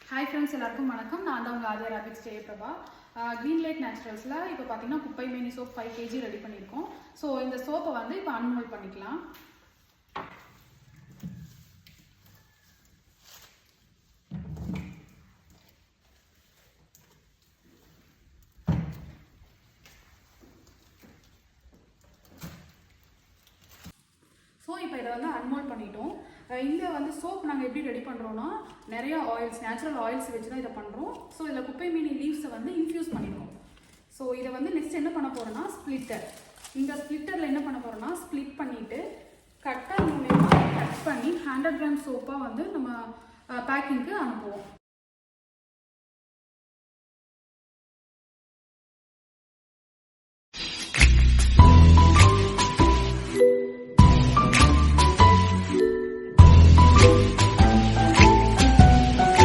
Hi friends, எல்லாருக்கும் வணக்கம். நான் தான் உங்கள் ஆதியா ராபிக்ஸ் ஜெயபிரபா. க்ரீன் லைட் நேச்சுரல்ஸில் இப்போ பார்த்தீங்கன்னா குப்பை மேனி சோப் 5 kg ரெடி பண்ணியிருக்கோம். ஸோ இந்த சோப்பை வந்து இப்போ அன்மோல்ட் பண்ணிக்கலாம். ஸோ இப்போ இதை வந்து அன்மோல்ட் பண்ணிட்டோம். இந்த வந்து சோப் நாங்கள் எப்படி ரெடி பண்ணுறோன்னா, நிறைய ஆயில்ஸ், நேச்சுரல் ஆயில்ஸ் வச்சு தான் இதை பண்ணுறோம். ஸோ இதில் குப்பை மீனி லீவ்ஸை வந்து இன்ஃப்யூஸ் பண்ணிடுவோம். ஸோ இதை வந்து நெக்ஸ்ட் என்ன பண்ண போகிறோன்னா ஸ்ப்ளிட்டர். இந்த ஸ்ப்ளிட்டரில் என்ன பண்ண போகிறோன்னா ஸ்ப்ளிட் பண்ணிவிட்டு கட்டர் மூலயமா கட் பண்ணி 100 grams சோப்பாக வந்து நம்ம பேக்கிங்க்கு அனுப்புவோம்.